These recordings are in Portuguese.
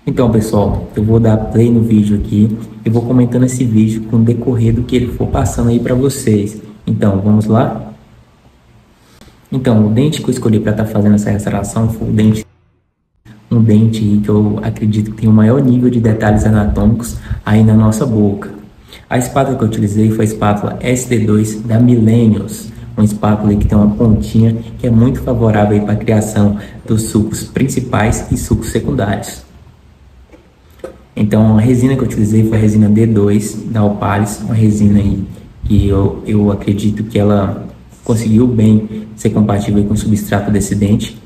Então, pessoal, eu vou dar play no vídeo aqui e vou comentando esse vídeo com o decorrer do que ele for passando aí para vocês. Então, vamos lá? Então, o dente que eu escolhi para estar fazendo essa restauração foi um dente que eu acredito que tem o maior nível de detalhes anatômicos aí na nossa boca. A espátula que eu utilizei foi a espátula SD2 da Millennials, uma espátula que tem uma pontinha que é muito favorável para a criação dos sucos principais e sucos secundários. Então, a resina que eu utilizei foi a resina D2 da Opalis, uma resina aí que eu acredito que ela conseguiu bem ser compatível com o substrato desse dente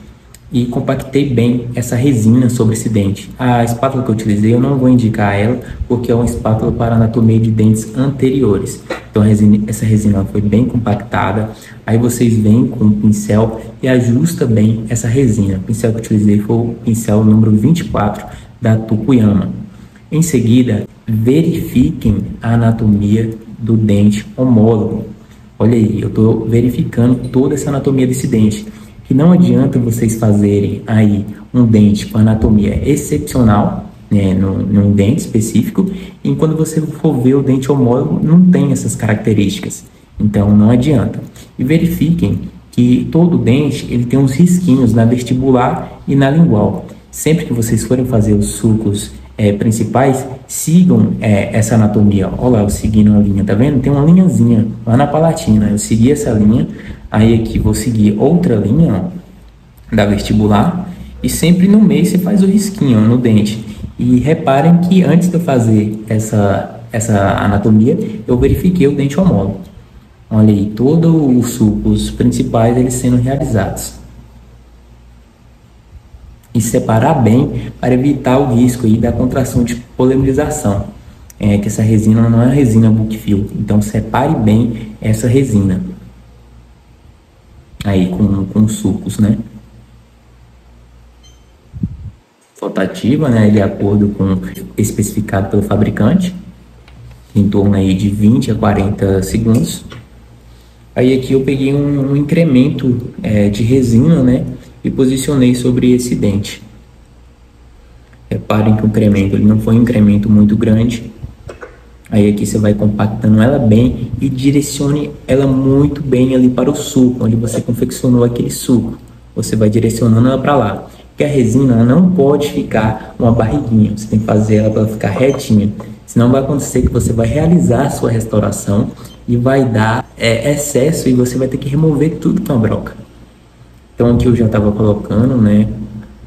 e compactei bem essa resina sobre esse dente. A espátula que eu utilizei, eu não vou indicar ela porque é uma espátula para anatomia de dentes anteriores. Então, essa resina foi bem compactada. Aí vocês vêm com o pincel e ajusta bem essa resina. O pincel que eu utilizei foi o pincel número 24 da Tukuyama. Em seguida, verifiquem a anatomia do dente homólogo. Olha aí, eu estou verificando toda essa anatomia desse dente. Que não adianta vocês fazerem aí um dente com anatomia excepcional, né, num dente específico, e quando você for ver o dente homólogo, não tem essas características. Então, não adianta. E verifiquem que todo dente ele tem uns risquinhos na vestibular e na lingual. Sempre que vocês forem fazer os sulcos principais, sigam essa anatomia. Olha lá, eu seguindo a linha, tá vendo? Tem uma linhazinha lá na palatina. Eu segui essa linha, aí aqui vou seguir outra linha, ó, da vestibular, e sempre no meio você faz o risquinho, ó, no dente. E reparem que antes de eu fazer essa anatomia, eu verifiquei o dente homólogo. Olha aí, todos os sulcos principais eles sendo realizados. E separar bem para evitar o risco aí da contração de polimerização. Que essa resina não é resina book fill, então separe bem essa resina aí com sulcos, né? Flotativa, né? De acordo com o especificado pelo fabricante, em torno aí de 20 a 40 segundos. Aí aqui eu peguei um incremento de resina, né? E posicionei sobre esse dente. Reparem que o incremento ele não foi um incremento muito grande. Aí aqui você vai compactando ela bem e direcione ela muito bem ali para o suco, onde você confeccionou aquele suco. Você vai direcionando ela para lá. Porque a resina ela não pode ficar uma barriguinha, você tem que fazer ela para ficar retinha. Senão vai acontecer que você vai realizar a sua restauração e vai dar excesso e você vai ter que remover tudo com a broca. Então aqui eu já estava colocando, né,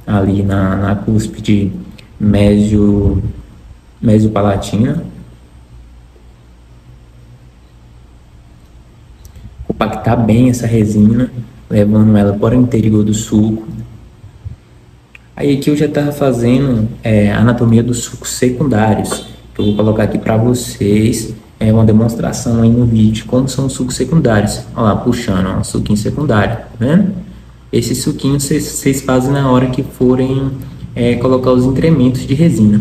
ali na cúspide mesiopalatina. Compactar bem essa resina, levando ela para o interior do suco. Aí aqui eu já estava fazendo a anatomia dos sucos secundários, que eu vou colocar aqui para vocês, uma demonstração aí no vídeo de como são os sucos secundários. Olha lá, puxando, ó, um suquinho secundário, tá vendo? Esse suquinho vocês fazem na hora que forem colocar os incrementos de resina.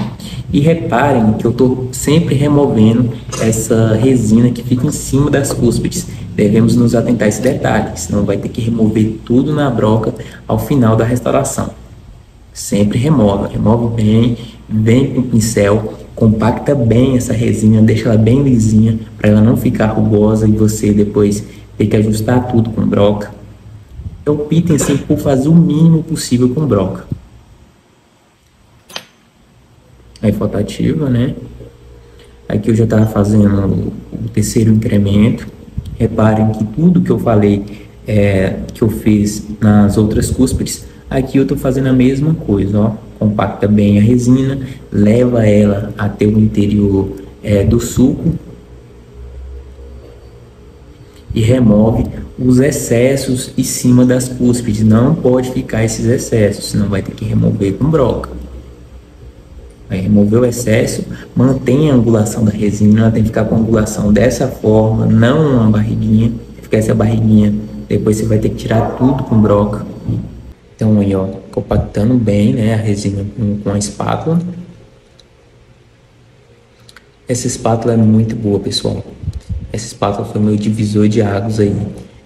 E reparem que eu estou sempre removendo essa resina que fica em cima das cúspides. Devemos nos atentar a esse detalhe, senão vai ter que remover tudo na broca ao final da restauração. Sempre remove bem, vem com o pincel, compacta bem essa resina, deixa ela bem lisinha para ela não ficar rugosa e você depois ter que ajustar tudo com broca. Optem sempre por fazer o mínimo possível com broca. Aí flotativa, né? Aqui eu já estava fazendo o terceiro incremento. Reparem que tudo que eu falei que eu fiz nas outras cúspides, aqui eu estou fazendo a mesma coisa, ó. Compacta bem a resina, leva ela até o interior do suco e remove os excessos em cima das cúspides. Não pode ficar esses excessos, senão vai ter que remover com broca. Aí remover o excesso, mantém a angulação da resina, ela tem que ficar com a angulação dessa forma, não uma barriguinha. Se ficar essa barriguinha, depois você vai ter que tirar tudo com broca. Então aí, ó, compactando bem, né, a resina com a espátula. Essa espátula é muito boa, pessoal. Essa espátula foi meu divisor de águas aí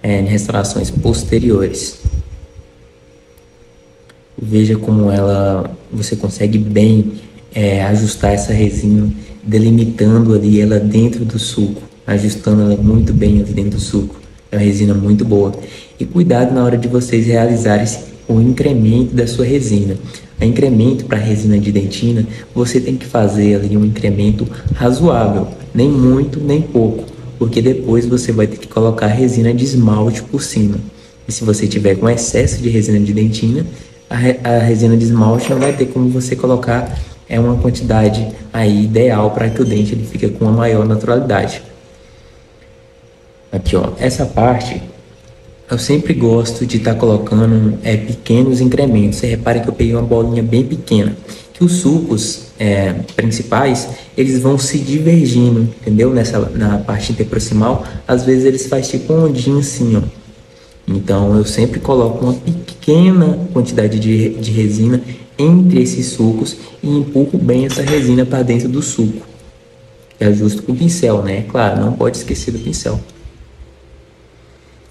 em restaurações posteriores. Veja como você consegue bem ajustar essa resina, delimitando ali ela dentro do suco, ajustando ela muito bem ali dentro do suco. É uma resina muito boa. E cuidado na hora de vocês realizarem o incremento da sua resina. O incremento para a resina de dentina, você tem que fazer ali um incremento razoável, nem muito, nem pouco, porque depois você vai ter que colocar resina de esmalte por cima. E se você tiver com excesso de resina de dentina, a resina de esmalte não vai ter como você colocar uma quantidade aí ideal para que o dente ele fique com uma maior naturalidade. Aqui, ó, essa parte eu sempre gosto de estar colocando pequenos incrementos. Você repara que eu peguei uma bolinha bem pequena, que os sucos principais eles vão se divergindo, entendeu? Na parte interproximal, às vezes eles fazem tipo uma ondinha assim, ó. Então eu sempre coloco uma pequena quantidade de resina entre esses sucos e empurro bem essa resina para dentro do suco. E ajusto com o pincel, né? Claro, não pode esquecer do pincel.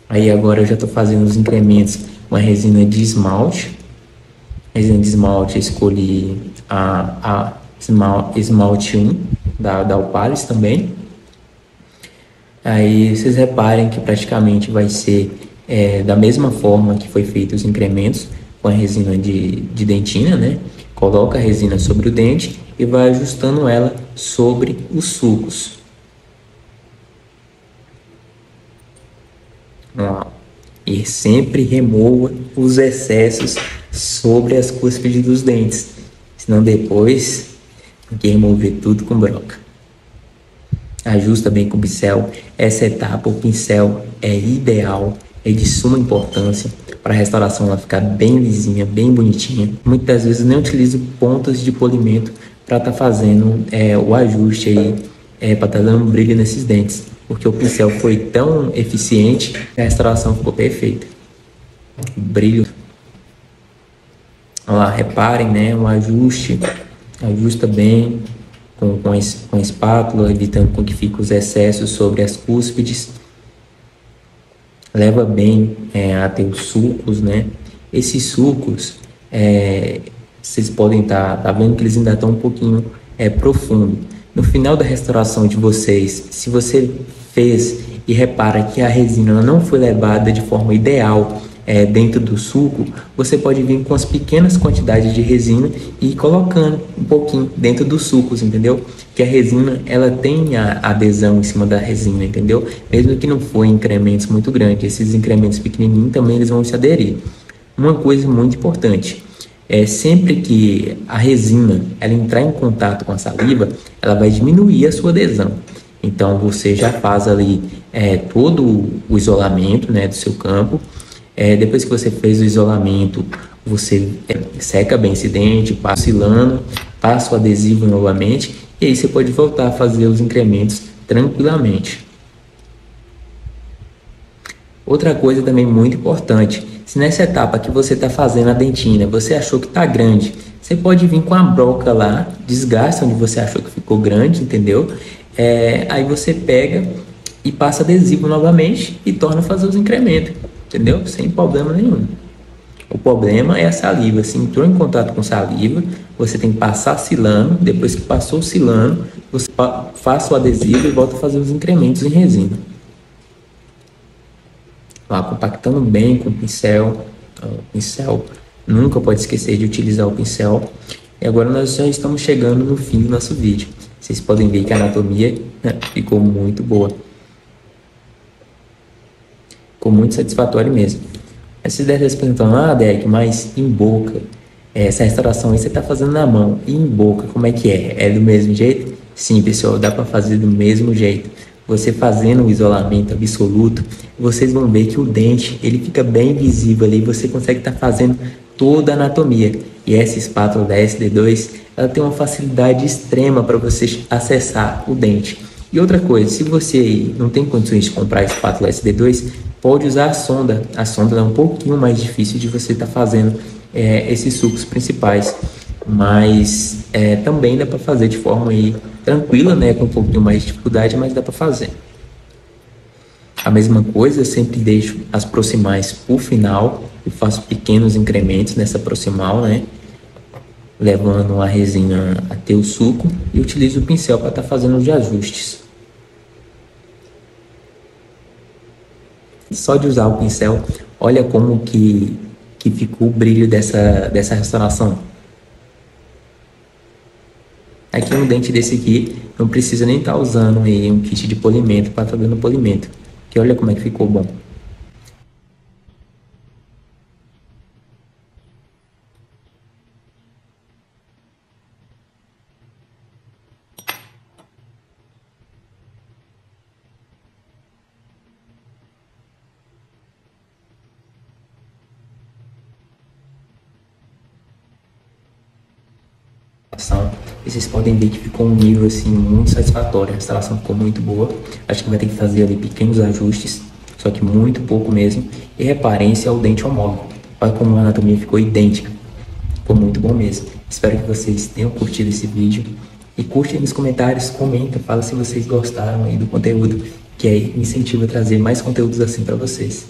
Aí agora eu já estou fazendo os incrementos com a resina de esmalte. Resina de esmalte, eu escolhi a esmalte 1 da Opalis também. Aí vocês reparem que praticamente vai ser da mesma forma que foi feito os incrementos com a resina de dentina, né? Coloca a resina sobre o dente e vai ajustando ela sobre os sucos. E sempre remova os excessos sobre as cúspides dos dentes, senão depois tem que remover tudo com broca. Ajusta bem com o pincel. Essa etapa, o pincel é ideal, é de suma importância para a restauração ela ficar bem lisinha, bem bonitinha. Muitas vezes eu nem utilizo pontas de polimento para estar fazendo o ajuste aí, para estar dando brilho nesses dentes, porque o pincel foi tão eficiente que a restauração ficou perfeita. Brilho. Olha lá, reparem, né? Um ajuste, ajusta bem com a espátula, evitando com que fiquem os excessos sobre as cúspides. Leva bem a ter os sulcos, né? Esses sulcos, vocês podem tá vendo que eles ainda estão um pouquinho profundo. No final da restauração de vocês, se você fez e repara que a resina não foi levada de forma ideal dentro do suco, você pode vir com as pequenas quantidades de resina e ir colocando um pouquinho dentro dos sucos, entendeu? Que a resina ela tem a adesão em cima da resina, entendeu? Mesmo que não for incrementos muito grandes, esses incrementos pequenininhos também eles vão se aderir. Uma coisa muito importante, sempre que a resina ela entrar em contato com a saliva, ela vai diminuir a sua adesão. Então você já faz ali todo o isolamento, né, do seu campo. Depois que você fez o isolamento, você seca bem esse dente, passa o silano, passa o adesivo novamente, e aí você pode voltar a fazer os incrementos tranquilamente. Outra coisa também muito importante, se nessa etapa que você está fazendo a dentina, você achou que está grande, você pode vir com a broca lá, desgasta onde você achou que ficou grande, entendeu? Aí você pega e passa adesivo novamente e torna a fazer os incrementos, entendeu? Sem problema nenhum. O problema é a saliva. Se entrou em contato com saliva, você tem que passar silano. Depois que passou o silano, você faça o adesivo e volta a fazer os incrementos em resina. Lá, compactando bem com o pincel. O pincel, nunca pode esquecer de utilizar o pincel. E agora nós já estamos chegando no fim do nosso vídeo. Vocês podem ver que a anatomia ficou muito boa. Ficou muito satisfatório mesmo. Aí vocês devem estar se perguntando, Derek, mas em boca, essa restauração aí você está fazendo na mão, e em boca, como é que é? É do mesmo jeito? Sim, pessoal, dá para fazer do mesmo jeito. Você fazendo o isolamento absoluto, vocês vão ver que o dente, ele fica bem visível ali, você consegue estar fazendo toda a anatomia. E essa espátula da SD2, ela tem uma facilidade extrema para você acessar o dente. E outra coisa, se você não tem condições de comprar a espátula SD2, pode usar a sonda. A sonda é um pouquinho mais difícil de você estar fazendo esses sucos principais, mas também dá para fazer de forma aí tranquila, né, com um pouquinho mais de dificuldade, mas dá para fazer. A mesma coisa, eu sempre deixo as proximais por final e faço pequenos incrementos nessa proximal, né? levando a resina até o suco e utilizo o pincel para estar fazendo os ajustes. Só de usar o pincel, olha como que ficou o brilho dessa restauração. Aqui um dente desse aqui, não precisa nem estar usando aí um kit de polimento para estar dando polimento. Que olha como é que ficou bom. E vocês podem ver que ficou um nível assim muito satisfatório, a instalação ficou muito boa. Acho que vai ter que fazer ali pequenos ajustes, só que muito pouco mesmo. E reparem, esse é o dente homólogo. Olha como a anatomia ficou idêntica, ficou muito bom mesmo. Espero que vocês tenham curtido esse vídeo e curtem nos comentários, comenta, fala se vocês gostaram aí do conteúdo, que aí me incentiva a trazer mais conteúdos assim para vocês.